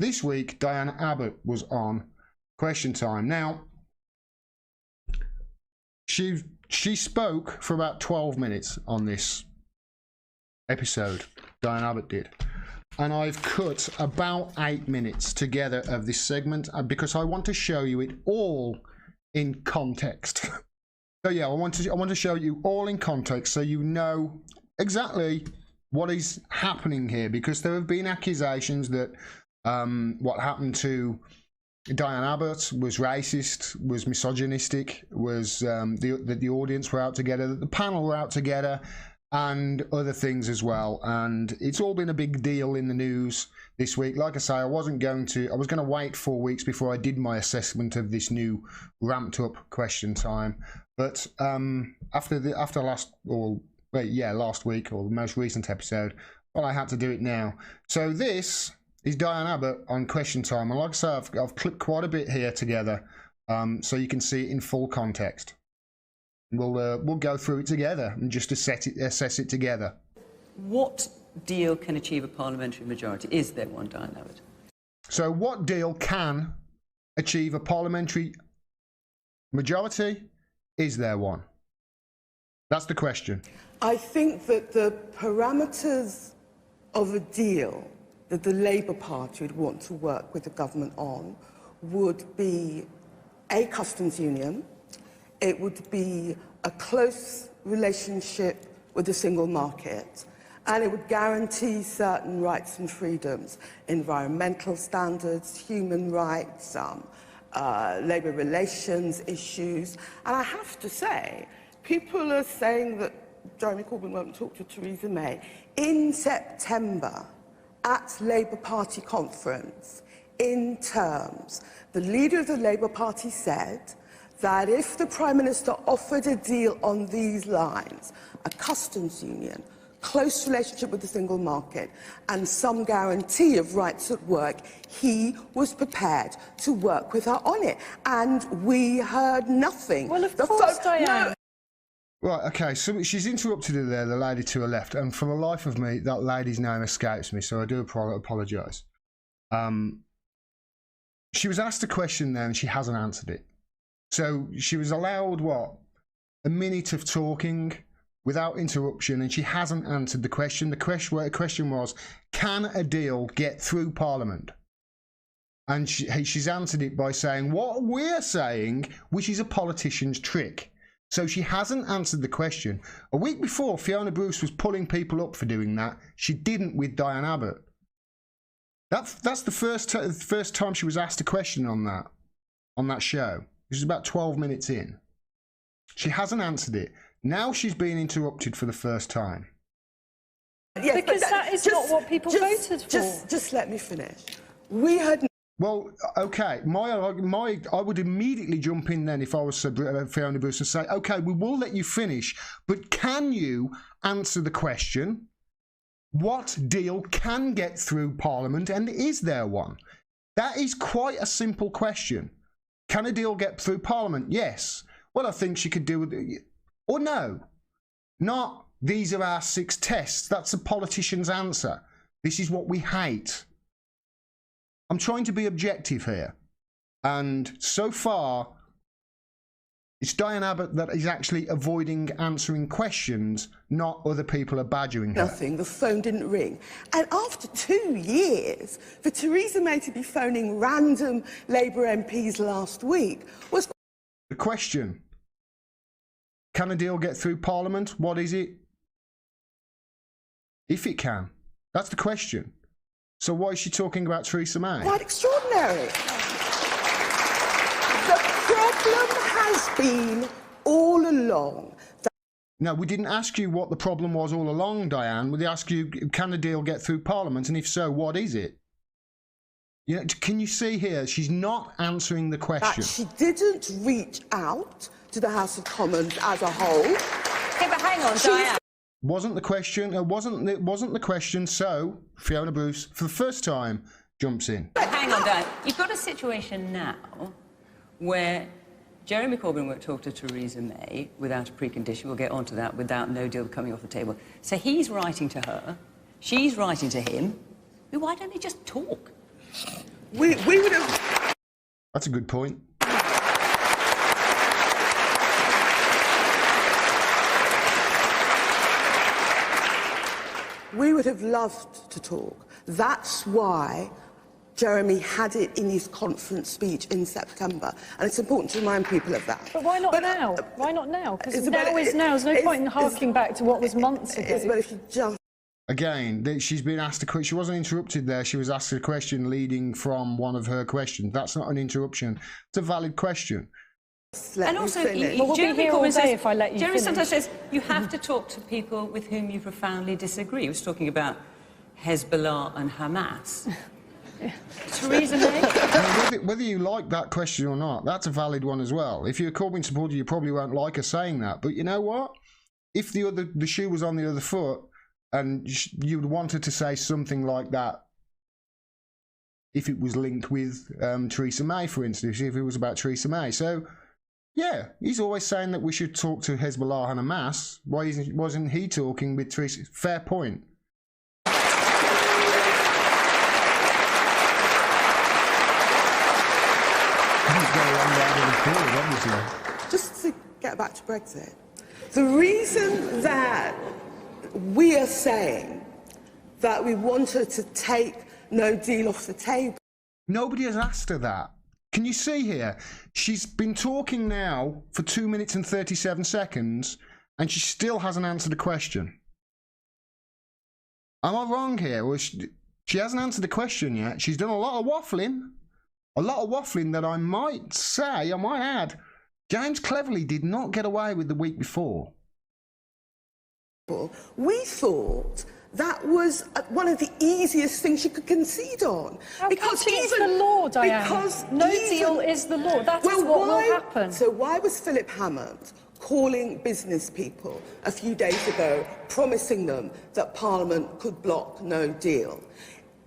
this week, Diana Abbott was on Question Time. Now, she spoke for about 12 minutes on this episode, Diana Abbott did. And I've cut about 8 minutes together of this segment because I want to show you it all in context. So yeah, I want to show you all in context so you know exactly what is happening here, because there have been accusations that what happened to Diane Abbott was racist, was misogynistic, was the audience were out together, that the panel were out together, and other things as well. And it's all been a big deal in the news this week. Like I say, I was going to wait 4 weeks before I did my assessment of this new ramped up Question Time. But after last week, or the most recent episode, well, I had to do it now. So this is Diane Abbott on Question Time, and like I say, I've clipped quite a bit here together, so you can see it in full context. We'll go through it together and just assess it together. What deal can achieve a parliamentary majority? Is there one, Diane Abbott? So what deal can achieve a parliamentary majority? Is there one? That's the question. I think that the parameters of a deal that the Labour Party would want to work with the government on would be a customs union. It would be a close relationship with the single market, and it would guarantee certain rights and freedoms, environmental standards, human rights, labour relations issues. And I have to say, people are saying that Jeremy Corbyn won't talk to Theresa May. In September, at Labour Party conference, in terms, the leader of the Labour Party said that if the Prime Minister offered a deal on these lines, a customs union, close relationship with the single market, and some guarantee of rights at work, he was prepared to work with her on it. And we heard nothing. Well, of course, Diane. Right, okay, so she's interrupted her there, the lady to her left, and for the life of me, that lady's name escapes me, so I do apologise. She was asked a question there and she hasn't answered it. So she was allowed, what, a minute of talking without interruption, and she hasn't answered the question. The question was, can a deal get through Parliament? And she's answered it by saying what we're saying, which is a politician's trick. So she hasn't answered the question. A week before, Fiona Bruce was pulling people up for doing that. She didn't with Diane Abbott. That's the first time she was asked a question on that show. This is about 12 minutes in. She hasn't answered it. Now she's been interrupted for the first time. Yes, because that is not what people voted for. Just let me finish. We had... Well, okay, I would immediately jump in then if I was Fiona Bruce and say, okay, we will let you finish, but can you answer the question? What deal can get through Parliament, and is there one? That is quite a simple question. Can a deal get through Parliament? Yes. Well, I think she could do it. Or no. Not, these are our 6 tests. That's a politician's answer. This is what we hate. I'm trying to be objective here. And so far, it's Diane Abbott that is actually avoiding answering questions, not other people are badgering her. Nothing. The phone didn't ring. And after 2 years, for Theresa May to be phoning random Labour MPs last week was... The question, can a deal get through Parliament? What is it? If it can. That's the question. So why is she talking about Theresa May? Quite extraordinary. The problem has been all along. No, we didn't ask you what the problem was all along, Diane. We asked you, can the deal get through Parliament? And if so, what is it? You know, can you see here, she's not answering the question. That she didn't reach out to the House of Commons as a whole. Okay, but hang on, Diane. Wasn't the question, it wasn't the question, so Fiona Bruce, for the first time, jumps in. Hang on, Diane. You've got a situation now where Jeremy Corbyn won't talk to Theresa May without a precondition. We'll get onto that, without no deal coming off the table. So he's writing to her, she's writing to him. Why don't they just talk? we would have... That's a good point. We would have loved to talk. That's why Jeremy had it in his conference speech in September. And it's important to remind people of that. But why not now? Why not now? Because now Isabella, is now. There's no point in harking back to what was months ago. Isabella, if you just... Again, she's been asked a question. She wasn't interrupted there. She was asked a question leading from one of her questions. That's not an interruption. It's a valid question. And also, we'll be here all day if I let you Jeremy finish. sometimes says you have to talk to people with whom you profoundly disagree. He was talking about Hezbollah and Hamas. Theresa May? Whether you like that question or not, that's a valid one as well. If you're a Corbyn supporter, you probably won't like her saying that. But you know what? If the shoe was on the other foot, and you'd wanted to say something like that if it was linked with Theresa May, for instance, if it was about Theresa May. So, yeah, he's always saying that we should talk to Hezbollah and Hamas. Why wasn't he talking with Theresa? Fair point. Just to get back to Brexit, the reason that we are saying that we want her to take no deal off the table... Nobody has asked her that. Can you see here? She's been talking now for 2 minutes and 37 seconds, and she still hasn't answered the question. Am I wrong here? Well, she hasn't answered the question yet. She's done a lot of waffling. A lot of waffling that I might say, I might add, James cleverly did not get away with the week before. We thought that was one of the easiest things she could concede on. Because it's the law, Diane. Because no deal is the law. That is what will happen. So why was Philip Hammond calling business people a few days ago, promising them that Parliament could block no deal?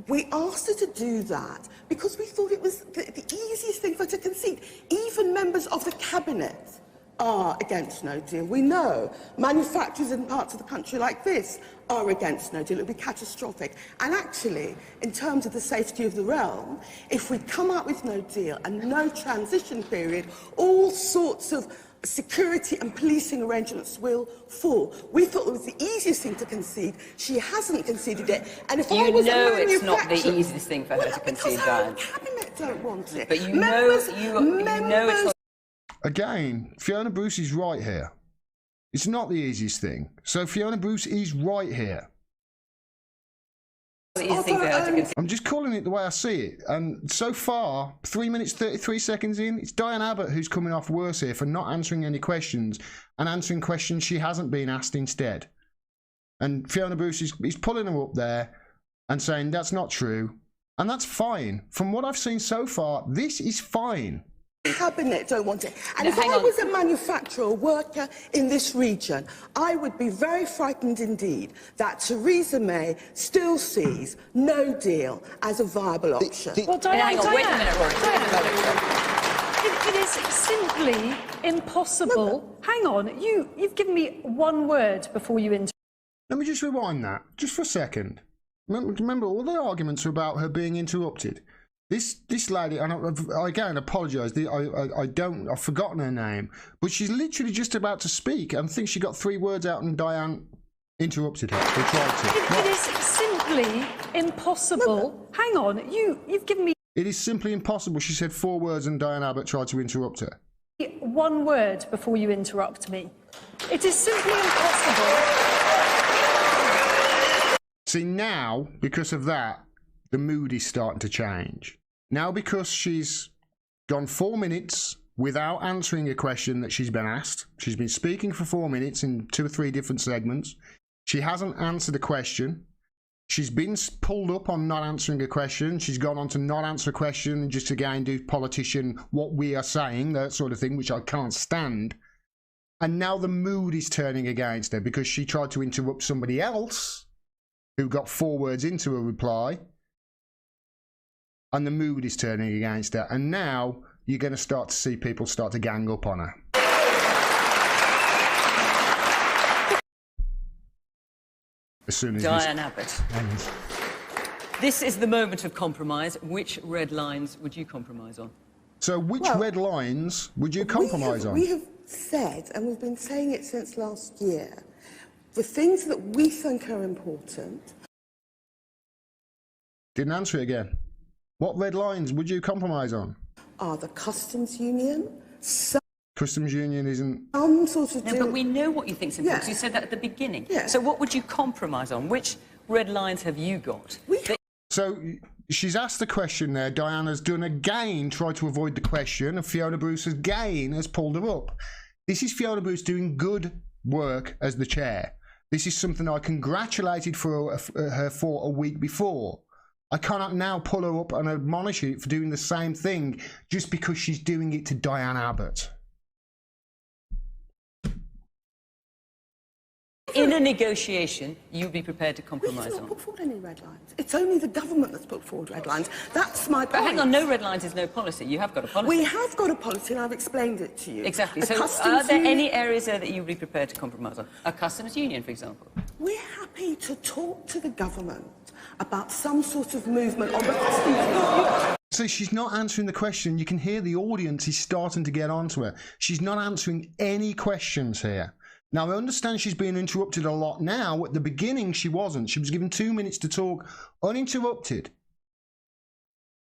We asked her to do that because we thought it was the easiest thing for her to concede. Even members of the cabinet are against no deal. We know manufacturers in parts of the country like this are against no deal. It would be catastrophic. And actually, in terms of the safety of the realm, if we come out with no deal and no transition period, all sorts of security and policing arrangements will fall. We thought it was the easiest thing to concede. She hasn't conceded it. And if I was it's not the easiest thing for her to concede, Diane. Because our cabinet don't want it. But you know it's not. Again, Fiona Bruce is right here. It's not the easiest thing. So Fiona Bruce is right here. I'm just calling it the way I see it. And so far, 3 minutes 33 seconds in, it's Diane Abbott who's coming off worse here for not answering any questions and answering questions she hasn't been asked instead. And Fiona Bruce is pulling her up there and saying that's not true. And that's fine. From what I've seen so far, this is fine. Cabinet don't want it. And if I was a manufacturer or worker in this region, I would be very frightened indeed that Theresa May still sees no deal as a viable option. Well, Diane, it is simply impossible. Hang on, you've given me one word before you interrupt. Let me just rewind that, just for a second. Remember, all the arguments are about her being interrupted. This lady, and I again apologise. I've forgotten her name, but she's literally just about to speak. I think she got 3 words out, and Diane interrupted her. They tried to. It is simply impossible. Hang on, you've given me. It is simply impossible. She said 4 words, and Diane Abbott tried to interrupt her. One word before you interrupt me. It is simply impossible. See, now because of that, the mood is starting to change. Now, because she's gone 4 minutes without answering a question that she's been asked. She's been speaking for 4 minutes in 2 or 3 different segments. She hasn't answered a question. She's been pulled up on not answering a question. She's gone on to not answer a question and just again do politician what we are saying, that sort of thing, which I can't stand. And now the mood is turning against her because she tried to interrupt somebody else who got 4 words into a reply. And the mood is turning against her. And now you're going to start to see people start to gang up on her. As soon as Diane Abbott. this is the moment of compromise. Which red lines would you compromise on? So which red lines would you compromise on? We have said, and we've been saying it since last year, the things that we think are important. Didn't answer it again. What red lines would you compromise on? Are the customs union, Customs union isn't... some sort of... No, but we know what you think is important. Yeah. You said that at the beginning. Yeah. So what would you compromise on? Which red lines have you got? So she's asked the question there. Diana's done again, tried to avoid the question, and Fiona Bruce again has pulled her up. This is Fiona Bruce doing good work as the chair. This is something I congratulated her for a week before. I cannot now pull her up and admonish her for doing the same thing just because she's doing it to Diane Abbott. In a negotiation, you'd be prepared to compromise We've not on. put forward any red lines. It's only the government that's put forward red lines. That's my point. But hang on, no red lines is no policy. You have got a policy. We have got a policy, and I've explained it to you. Exactly. A So customs are there union- any areas there that you'd be prepared to compromise on? A customs union, for example? We're happy to talk to the government about some sort of movement on the customs union. So she's not answering the question. You can hear the audience is starting to get onto her. She's not answering any questions here. Now, I understand she's being interrupted a lot now. At the beginning, she wasn't. She was given 2 minutes to talk uninterrupted.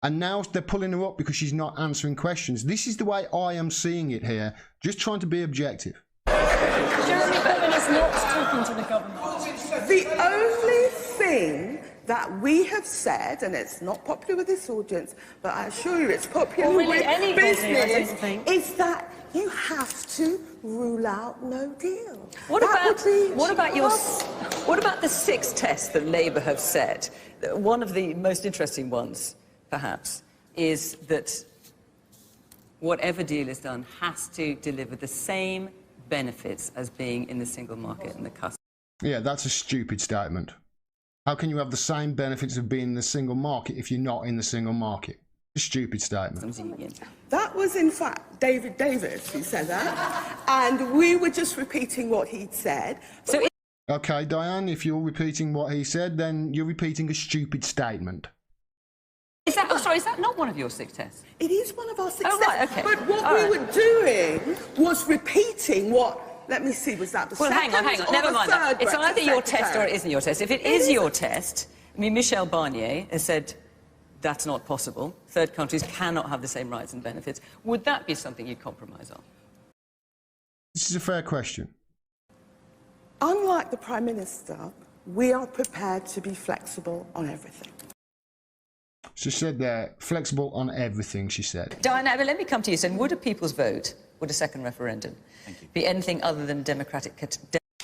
And now they're pulling her up because she's not answering questions. This is the way I am seeing it here, just trying to be objective. Jeremy Corbyn is not talking to the government. The only thing that we have said, and it's not popular with this audience, but I assure you it's popular Or really with anybody, I business, don't think. is that you have to rule out no deal. What What about the 6 tests that Labour have set? One of the most interesting ones, perhaps, is that whatever deal is done has to deliver the same benefits as being in the single market and the customs. Yeah, that's a stupid statement. How can you have the same benefits of being in the single market if you're not in the single market? A stupid statement. Union. That was, in fact, David Davis who said that, and we were just repeating what he'd said. So Okay, Diane, if you're repeating what he said, then you're repeating a stupid statement. is that not one of your 6 tests? It is one of our 6 Oh, right, steps, okay. but what All we right. were doing was repeating what... Let me see, was that the Well, second hang on. or Never the mind that. third It's either your Brexit test or it isn't your test. If it is your test, I mean, Michel Barnier has said that's not possible. Third countries cannot have the same rights and benefits. Would that be something you'd compromise on? This is a fair question. Unlike the Prime Minister, we are prepared to be flexible on everything. She said there, flexible on everything, she said. Diana, but let me come to you. So would a people's vote, would a second referendum be anything other than democratic...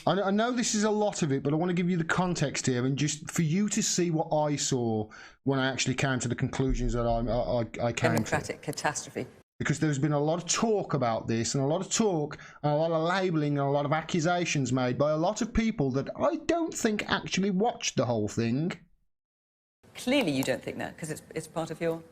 I know this is a lot of it, but I want to give you the context here and just for you to see what I saw when I actually came to the conclusions that I came democratic catastrophe. Because there's been a lot of talk about this and a lot of talk and a lot of labelling and a lot of accusations made by a lot of people that I don't think actually watched the whole thing. Clearly you don't think that, because it's part of your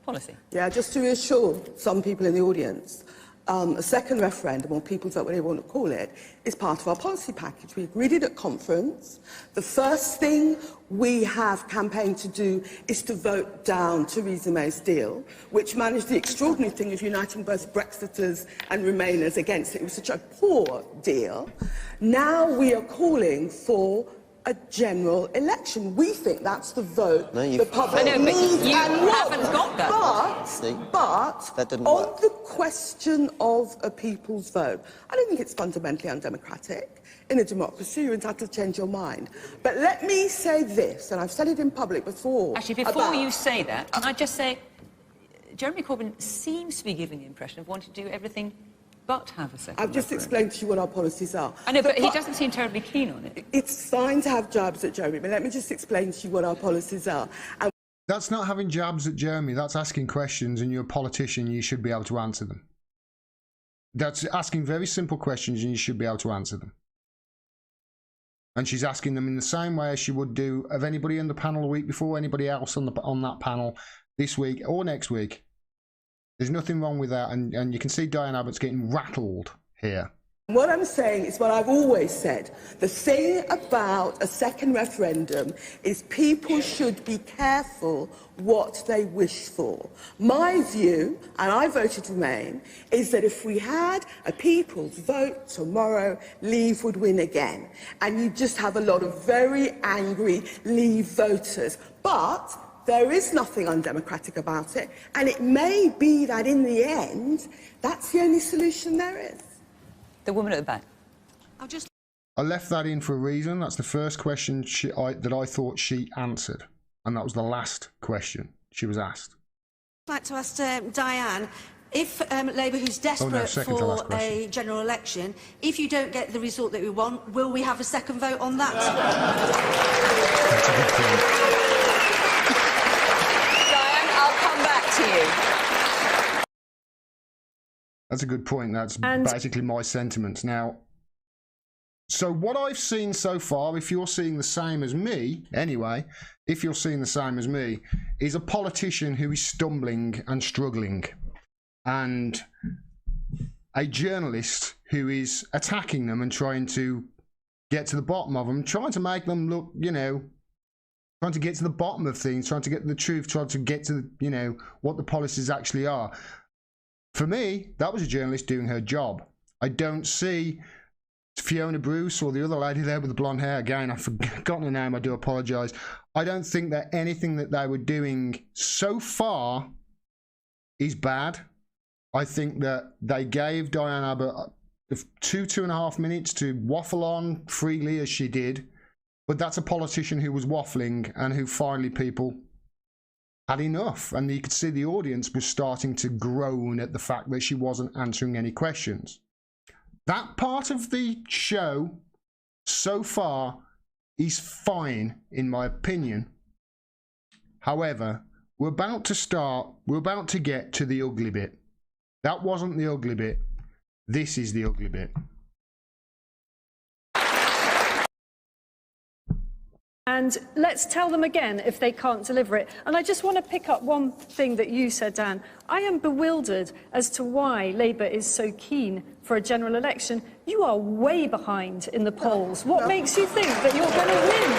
policy. Yeah, just to reassure some people in the audience, a second referendum, or people's vote, whatever you want to call it, is part of our policy package. We agreed it at conference. The first thing we have campaigned to do is to vote down Theresa May's deal, which managed the extraordinary thing of uniting both Brexiters and Remainers against it. It was such a poor deal. Now we are calling for a general election. We think that's the vote the public needs you and haven't wants. got that. But That didn't on work. the question of a people's vote, I don't think it's fundamentally undemocratic. In a democracy, you're entitled to change your mind. But let me say this, and I've said it in public before. Actually, before you say that, can I just say, Jeremy Corbyn seems to be giving the impression of wanting to do everything but have a second I've just referendum. explained to you what our policies are. I know, but he doesn't seem terribly keen on it. It's fine to have jabs at Jeremy, but let me just explain to you what our policies are. And That's not having jabs at Jeremy, that's asking questions and you're a politician, you should be able to answer them. That's asking very simple questions and you should be able to answer them. And she's asking them in the same way as she would do of anybody in the panel a week before, anybody else on that panel this week or next week. There's nothing wrong with that, and you can see Diane Abbott's getting rattled here. What I'm saying is what I've always said. The thing about a second referendum is people should be careful what they wish for. My view, and I voted Remain, is that if we had a people's vote tomorrow, Leave would win again. And you just have a lot of very angry Leave voters. But there is nothing undemocratic about it, and it may be that in the end, that's the only solution there is. The woman at the back. I left that in for a reason. That's the first question that I thought she answered, and that was the last question she was asked. I'd like to ask Diane, if Labour, who's desperate for a general election, if you don't get the result that we want, will we have a second vote on that? That's a good point. Diane, I'll come back to you. That's a good point. That's basically my sentiments. Now, so what I've seen so far, if you're seeing the same as me, anyway, if you're seeing the same as me, is a politician who is stumbling and struggling, and a journalist who is attacking them and trying to get to the bottom of them, trying to make them look, you know, trying to get to the bottom of things, trying to get the truth, trying to get to, you know, what the policies actually are. For me, that was a journalist doing her job. I don't see Fiona Bruce or the other lady there with the blonde hair. Again, I've forgotten her name. I do apologise. I don't think that anything that they were doing so far is bad. I think that they gave Diane Abbott 2.5 minutes to waffle on freely as she did. But that's a politician who was waffling and who finally people had enough, and you could see the audience was starting to groan at the fact that she wasn't answering any questions. That part of the show so far is fine in my opinion. However, we're about to get to the ugly bit. That wasn't the ugly bit. This is the ugly bit. And let's tell them again if they can't deliver it. And I just want to pick up one thing that you said, Dan. I am bewildered as to why Labour is so keen for a general election. You are way behind in the polls. What makes you think that you're going to win?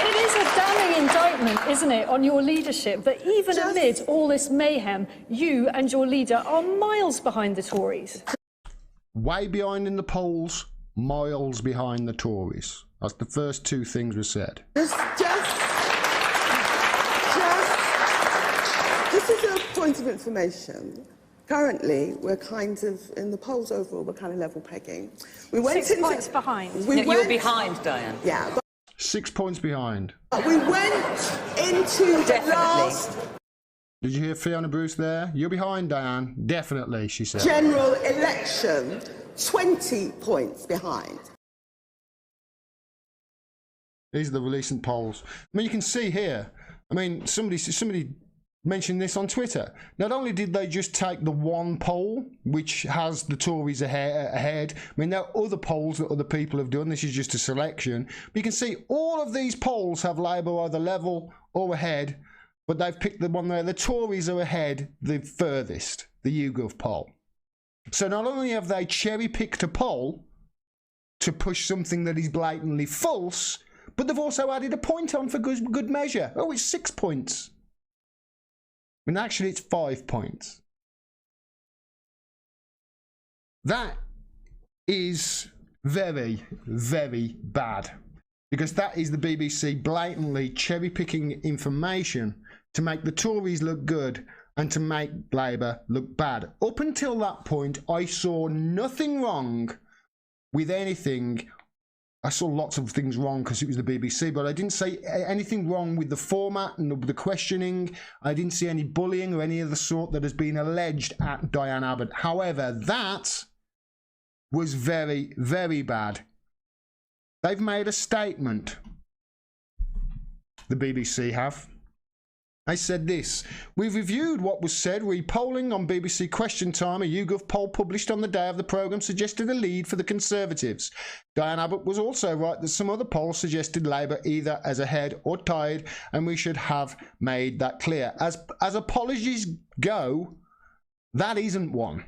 It is a damning indictment, isn't it, on your leadership, that even amid all this mayhem, you and your leader are miles behind the Tories. Way behind in the polls, miles behind the Tories. That's the first two things we said. This is a point of information. Currently, we're kind of, in the polls overall, we're kind of level pegging. We went 6 points behind. You're behind, Diane. Yeah. 6 points behind. We went into the last Did you hear Fiona Bruce there? You're behind, Diane. Definitely, she said. general election 20 points behind. These are the recent polls. I mean, you can see here. I mean, somebody mentioned this on Twitter. Not only did they just take the one poll, which has the Tories ahead. I mean, there are other polls that other people have done. This is just a selection. But you can see all of these polls have Labour either level or ahead. But they've picked the one there. The Tories are ahead the furthest, the YouGov poll. So not only have they cherry-picked a poll to push something that is blatantly false, but they've also added a point on for good measure. Oh, it's 6 points. I mean, actually, it's 5 points. That is very, very bad. Because that is the BBC blatantly cherry-picking information to make the Tories look good and to make Labour look bad. Up until that point, I saw nothing wrong with anything. I saw lots of things wrong because it was the BBC, but I didn't say anything wrong with the format and the questioning. I didn't see any bullying or any of the sort that has been alleged at Diane Abbott. However, that was very, very bad. They've made a statement. The BBC have. They said this: "We've reviewed what was said. Repolling on BBC Question Time, a YouGov poll published on the day of the programme suggested a lead for the Conservatives. Diane Abbott was also right that some other polls suggested Labour either as ahead or tied, and we should have made that clear. As apologies go, that isn't one."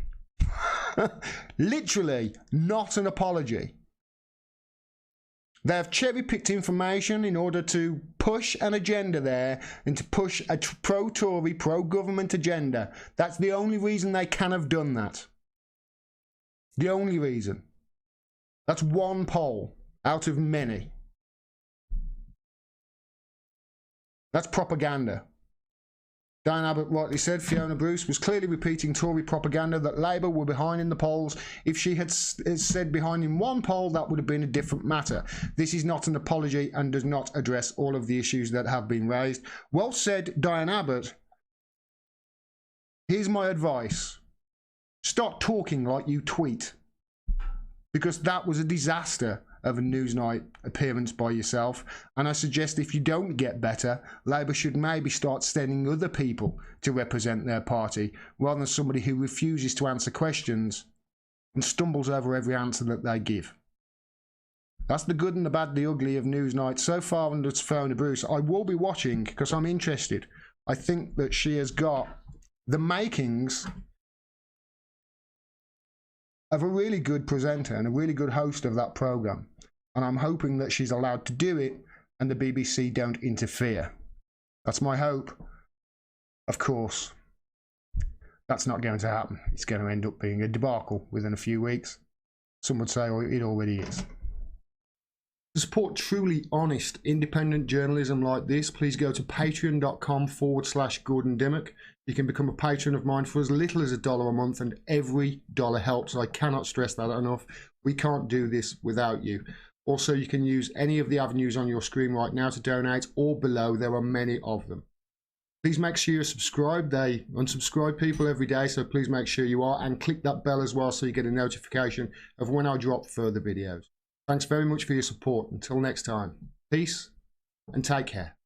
Literally, not an apology. They have cherry-picked information in order to push an agenda there and to push a pro-Tory, pro-government agenda. That's the only reason they can have done that. The only reason. That's one poll out of many. That's propaganda. Diane Abbott rightly said Fiona Bruce was clearly repeating Tory propaganda that Labour were behind in the polls. If she had said behind in one poll, that would have been a different matter. This is not an apology and does not address all of the issues that have been raised. Well said, Diane Abbott. Here's my advice. Start talking like you tweet. Because that was a disaster of a Newsnight appearance by yourself, and I suggest if you don't get better, Labour should maybe start sending other people to represent their party rather than somebody who refuses to answer questions and stumbles over every answer that they give. That's the good and the bad, the ugly of Newsnight so far under Fiona Bruce. I will be watching because I'm interested. I think that she has got the makings of a really good presenter and a really good host of that programme. And I'm hoping that she's allowed to do it and the BBC don't interfere. That's my hope. Of course, that's not going to happen. It's going to end up being a debacle within a few weeks. Some would say it already is. To support truly honest, independent journalism like this, please go to patreon.com/Gordon Dimmack. You can become a patron of mine for as little as $1 a month, and every dollar helps. I cannot stress that enough. We can't do this without you. Also, you can use any of the avenues on your screen right now to donate, or below. There are many of them. Please make sure you're subscribed. They unsubscribe people every day, so please make sure you are, and click that bell as well so you get a notification of when I drop further videos. Thanks very much for your support. Until next time, peace and take care.